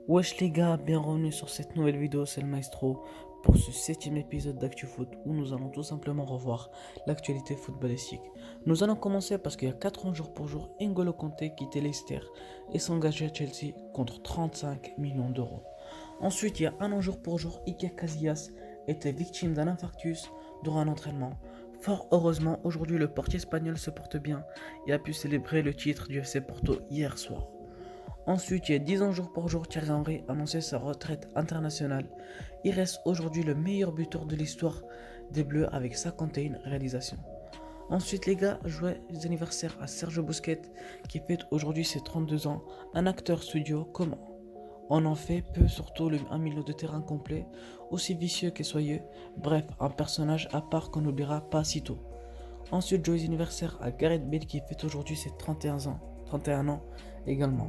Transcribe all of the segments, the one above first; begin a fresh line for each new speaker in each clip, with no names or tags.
Wesh les gars, bienvenue sur cette nouvelle vidéo, c'est le Maestro pour ce septième épisode d'ActuFoot où nous allons tout simplement revoir l'actualité footballistique. Nous allons commencer parce qu'il y a 4 ans jour pour jour, N'Golo Kanté quittait Leicester et s'engageait à Chelsea contre 35 millions d'euros. Ensuite, il y a 1 an jour pour jour, Iker Casillas était victime d'un infarctus durant un entraînement. Fort heureusement, aujourd'hui le portier espagnol se porte bien et a pu célébrer le titre du FC Porto hier soir. Ensuite, il y a 10 ans jour pour jour, Thierry Henry annonçait sa retraite internationale. Il reste aujourd'hui le meilleur buteur de l'histoire des Bleus avec 51 réalisations. Ensuite les gars, joyeux anniversaire à Sergio Busquets qui fête aujourd'hui ses 32 ans. Un acteur studio, comment on en fait peu, surtout un milieu de terrain complet, aussi vicieux que soyeux. Bref, un personnage à part qu'on n'oubliera pas si tôt. Ensuite, joyeux anniversaire à Gareth Bale qui fête aujourd'hui ses 31 ans. 31 ans également.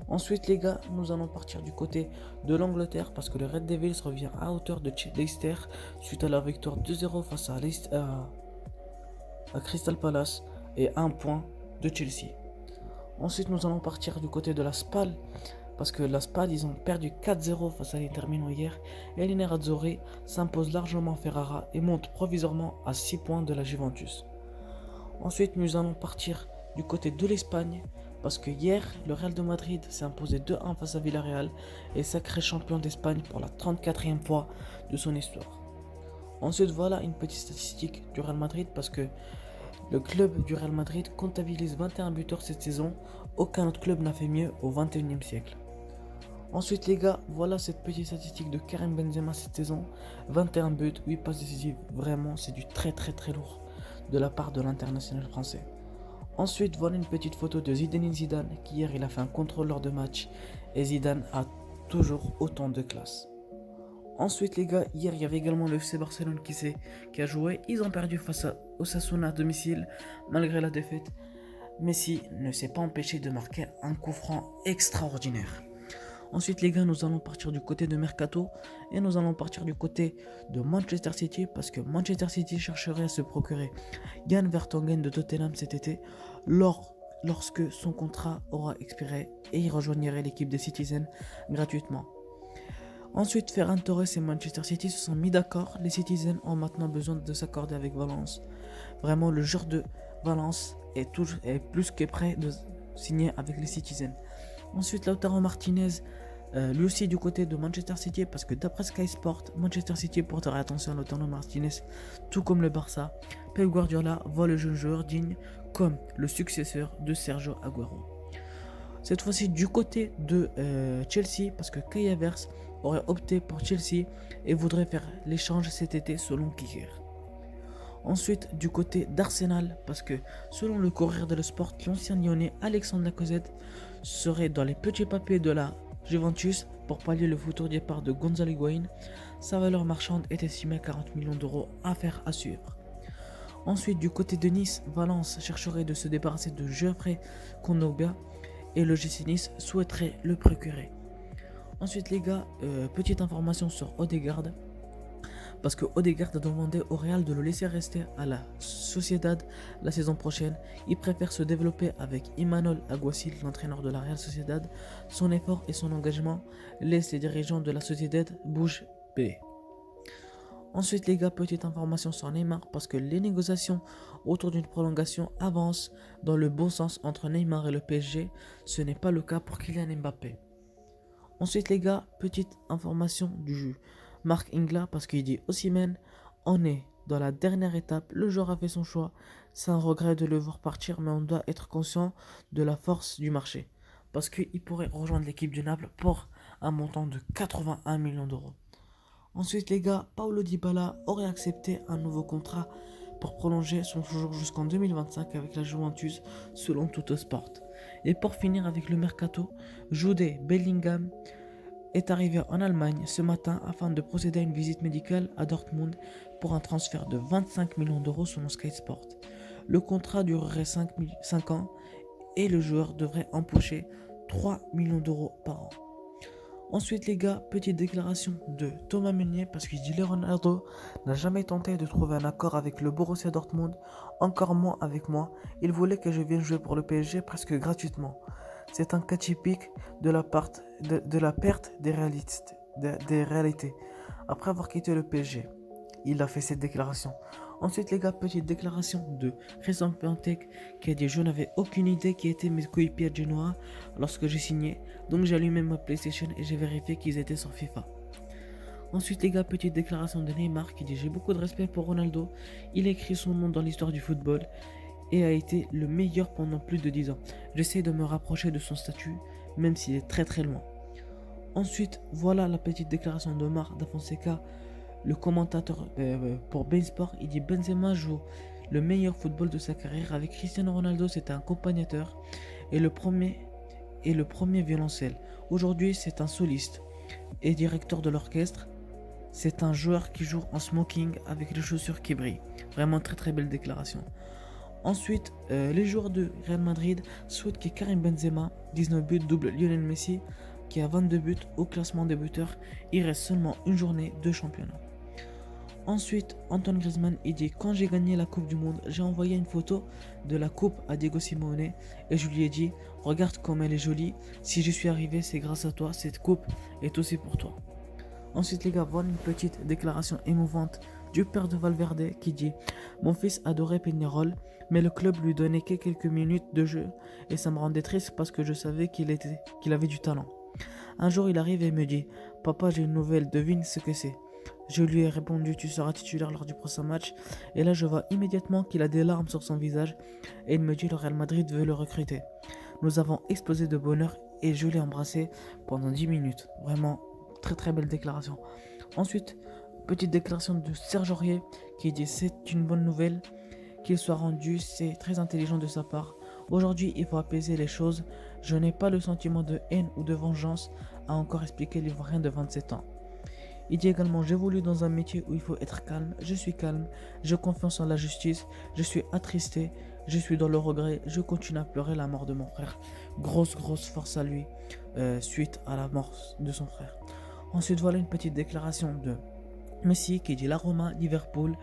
Ensuite les gars, nous allons partir du côté de l'Angleterre parce que le Red Devils revient à hauteur de Leicester suite à leur victoire 2-0 face à Crystal Palace et 1 point de Chelsea. Ensuite nous allons partir du côté de la SPAL parce que la SPAL ils ont perdu 4-0 face à l'Inter Milan hier et les Nerazzurri s'impose largement Ferrara et monte provisoirement à 6 points de la Juventus. Ensuite nous allons partir du côté de l'Espagne parce que hier, le Real de Madrid s'est imposé 2-1 face à Villarreal et sacré champion d'Espagne pour la 34e fois de son histoire. Ensuite, voilà une petite statistique du Real Madrid parce que le club du Real Madrid comptabilise 21 buteurs cette saison. Aucun autre club n'a fait mieux au 21e siècle. Ensuite les gars, voilà cette petite statistique de Karim Benzema cette saison. 21 buts, 8 passes décisives. Vraiment, c'est du très lourd de la part de l'international français. Ensuite, voilà une petite photo de Zinedine Zidane qui hier il a fait un contrôle lors de match et Zidane a toujours autant de classe. Ensuite les gars, hier il y avait également le FC Barcelone qui a joué. Ils ont perdu face à Osasuna à domicile malgré la défaite. Messi ne s'est pas empêché de marquer un coup franc extraordinaire. Ensuite les gars, nous allons partir du côté de Mercato et nous allons partir du côté de Manchester City parce que Manchester City chercherait à se procurer Jan Vertonghen de Tottenham cet été lorsque son contrat aura expiré et il rejoindrait l'équipe des Citizens gratuitement. Ensuite, Ferran Torres et Manchester City se sont mis d'accord. Les Citizens ont maintenant besoin de s'accorder avec Valence. Vraiment, le joueur de Valence est plus que prêt de signer avec les Citizens. Ensuite, Lautaro Martinez, lui aussi du côté de Manchester City, parce que d'après Sky Sport, Manchester City porterait attention à Lautaro Martinez, tout comme le Barça. Pep Guardiola voit le jeune joueur digne comme le successeur de Sergio Agüero. Cette fois-ci du côté de Chelsea, parce que Kai Havertz aurait opté pour Chelsea et voudrait faire l'échange cet été selon Kicker. Ensuite, du côté d'Arsenal, parce que selon le Corriere dello Sport, l'ancien lyonnais Alexandre Lacazette serait dans les petits papiers de la Juventus pour pallier le futur départ de Gonzalo Higuaín. Sa valeur marchande est estimée à 40 millions d'euros, affaire à suivre. Ensuite, du côté de Nice, Valence chercherait de se débarrasser de Geoffrey Kondogbia et le GC Nice souhaiterait le procurer. Ensuite les gars, petite information sur Odegaard. Parce que Odegaard a demandé au Real de le laisser rester à la Sociedad la saison prochaine. Il préfère se développer avec Imanol Alguacil, l'entraîneur de la Real Sociedad. Son effort et son engagement laissent les dirigeants de la Sociedad bouche bée. Ensuite les gars, petite information sur Neymar parce que les négociations autour d'une prolongation avancent dans le bon sens entre Neymar et le PSG. Ce n'est pas le cas pour Kylian Mbappé. Ensuite les gars, petite information du Marc Ingla parce qu'il dit Osimhen, on est dans la dernière étape, le joueur a fait son choix, c'est un regret de le voir partir mais on doit être conscient de la force du marché parce qu'il pourrait rejoindre l'équipe du Naples pour un montant de 81 millions d'euros. Ensuite les gars, Paulo Dybala aurait accepté un nouveau contrat pour prolonger son séjour jusqu'en 2025 avec la Juventus selon Tuttosport. Et pour finir avec le mercato, Jude Bellingham est arrivé en Allemagne ce matin afin de procéder à une visite médicale à Dortmund pour un transfert de 25 millions d'euros selon Sky Sport. Le contrat durerait 5 ans et le joueur devrait empocher 3 millions d'euros par an. Ensuite les gars, petite déclaration de Thomas Meunier parce qu'il dit Leonardo n'a jamais tenté de trouver un accord avec le Borussia Dortmund, encore moins avec moi. Il voulait que je vienne jouer pour le PSG presque gratuitement. C'est un cas typique de la perte des réalités. Après avoir quitté le PSG, il a fait cette déclaration. Ensuite, les gars, petite déclaration de Christian Piatek qui a dit: je n'avais aucune idée qui étaient mes coéquipiers à Genoa lorsque j'ai signé, donc j'ai allumé ma PlayStation et j'ai vérifié qu'ils étaient sur FIFA. Ensuite, les gars, petite déclaration de Neymar qui dit: j'ai beaucoup de respect pour Ronaldo, il a écrit son nom dans l'histoire du football et a été le meilleur pendant plus de 10 ans. J'essaie de me rapprocher de son statut, même s'il est très très loin. Ensuite, voilà la petite déclaration d'Omar Da Fonseca, le commentateur pour Bein Sport. Il dit: Benzema joue le meilleur football de sa carrière. Avec Cristiano Ronaldo, c'était un accompagnateur et le premier violoncelle. Aujourd'hui, c'est un soliste et directeur de l'orchestre. C'est un joueur qui joue en smoking avec les chaussures qui brillent. Vraiment très très belle déclaration. Ensuite, les joueurs de Real Madrid souhaitent que Karim Benzema, 19 buts, double Lionel Messi, qui a 22 buts au classement des buteurs. Il reste seulement une journée de championnat. Ensuite, Antoine Griezmann, il dit: quand j'ai gagné la Coupe du Monde, j'ai envoyé une photo de la coupe à Diego Simeone et je lui ai dit: regarde comme elle est jolie, si je suis arrivé, c'est grâce à toi, cette coupe est aussi pour toi. Ensuite, les gars, voilà une petite déclaration émouvante du père de Valverde qui dit: mon fils adorait Peñarol, mais le club lui donnait que quelques minutes de jeu et ça me rendait triste parce que je savais qu'il avait du talent. Un jour, il arrive et me dit: papa, j'ai une nouvelle, devine ce que c'est. Je lui ai répondu: tu seras titulaire lors du prochain match. Et là, je vois immédiatement qu'il a des larmes sur son visage et il me dit: le Real Madrid veut le recruter. Nous avons explosé de bonheur et je l'ai embrassé pendant 10 minutes. Vraiment, très très belle déclaration. Ensuite, petite déclaration de Serge Aurier qui dit: c'est une bonne nouvelle qu'il soit rendu, c'est très intelligent de sa part. Aujourd'hui, il faut apaiser les choses. Je n'ai pas le sentiment de haine ou de vengeance, a encore expliqué l'Ivoirien de 27 ans. Il dit également: j'évolue dans un métier où il faut être calme, je suis calme, je confiance en la justice, je suis attristé, je suis dans le regret, je continue à pleurer la mort de mon frère. Grosse force à lui suite à la mort de son frère. Ensuite, voilà une petite déclaration de Messi qui dit: la Roma, Liverpool,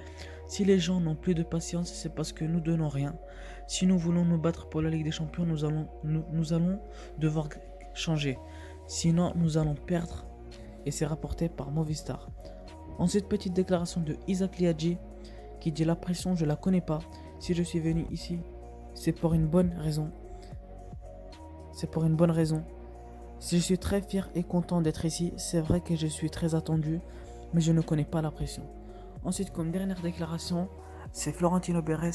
si les gens n'ont plus de patience, c'est parce que nous donnons rien. Si nous voulons nous battre pour la Ligue des Champions, nous allons devoir changer. Sinon, nous allons perdre. Et c'est rapporté par Movistar. Ensuite, petite déclaration de Isaac Liadji qui dit: la pression, je la connais pas. Si je suis venu ici, c'est pour une bonne raison. Si je suis très fier et content d'être ici, c'est vrai que je suis très attendu, mais je ne connais pas la pression. Ensuite, comme dernière déclaration, c'est Florentino Pérez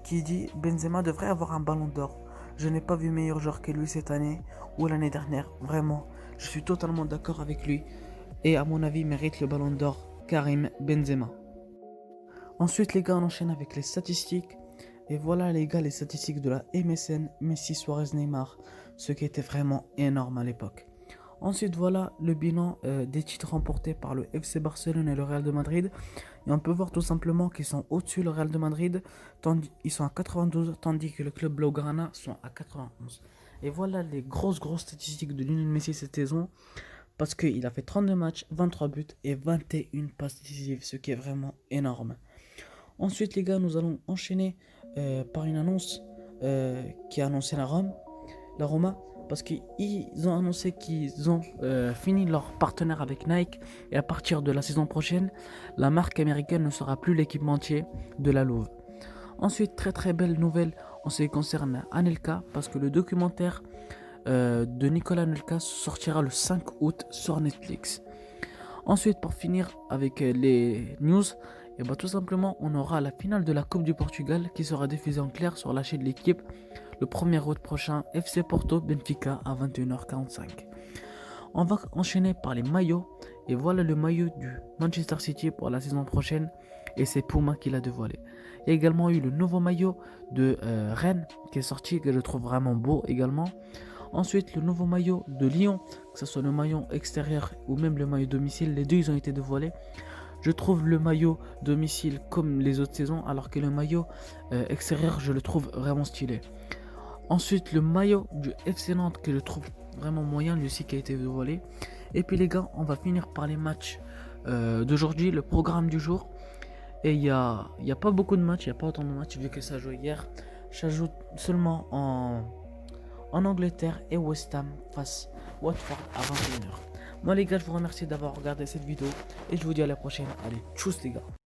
qui dit: Benzema devrait avoir un ballon d'or. Je n'ai pas vu meilleur joueur que lui cette année ou l'année dernière. Vraiment, je suis totalement d'accord avec lui. Et à mon avis, mérite le ballon d'or Karim Benzema. Ensuite, les gars, on enchaîne avec les statistiques. Et voilà, les gars, les statistiques de la MSN, Messi, Suarez, Neymar. Ce qui était vraiment énorme à l'époque. Ensuite, voilà le bilan des titres remportés par le FC Barcelone et le Real de Madrid. Et on peut voir tout simplement qu'ils sont au-dessus le Real de Madrid. Ils sont à 92, tandis que le club Blaugrana sont à 91. Et voilà les grosses statistiques de Lionel Messi cette saison. Parce qu'il a fait 32 matchs, 23 buts et 21 passes décisives. Ce qui est vraiment énorme. Ensuite, les gars, nous allons enchaîner par une annonce qui a annoncé la Roma. Parce qu'ils ont annoncé qu'ils ont fini leur partenaire avec Nike et à partir de la saison prochaine, la marque américaine ne sera plus l'équipementier de la Louve. Ensuite, très belle nouvelle en ce qui concerne Anelka parce que le documentaire de Nicolas Anelka sortira le 5 août sur Netflix. Ensuite, pour finir avec les news, et tout simplement, on aura la finale de la Coupe du Portugal qui sera diffusée en clair sur la chaîne de l'équipe le 1er août prochain, FC Porto Benfica à 21h45. On va enchaîner par les maillots. Et voilà le maillot du Manchester City pour la saison prochaine. Et c'est Puma qui l'a dévoilé. Il y a également eu le nouveau maillot de Rennes qui est sorti, que je trouve vraiment beau également. Ensuite, le nouveau maillot de Lyon, que ce soit le maillot extérieur ou même le maillot domicile, les deux ils ont été dévoilés. Je trouve le maillot domicile comme les autres saisons, alors que le maillot extérieur, je le trouve vraiment stylé. Ensuite, le maillot du FC Nantes que je trouve vraiment moyen, lui aussi qui a été dévoilé. Et puis les gars, on va finir par les matchs d'aujourd'hui, le programme du jour. Et il y a pas beaucoup de matchs, il n'y a pas autant de matchs vu que ça joue hier. J'ajoute seulement en Angleterre et West Ham face Watford à 21h. Moi les gars, je vous remercie d'avoir regardé cette vidéo et je vous dis à la prochaine. Allez, tchuss les gars.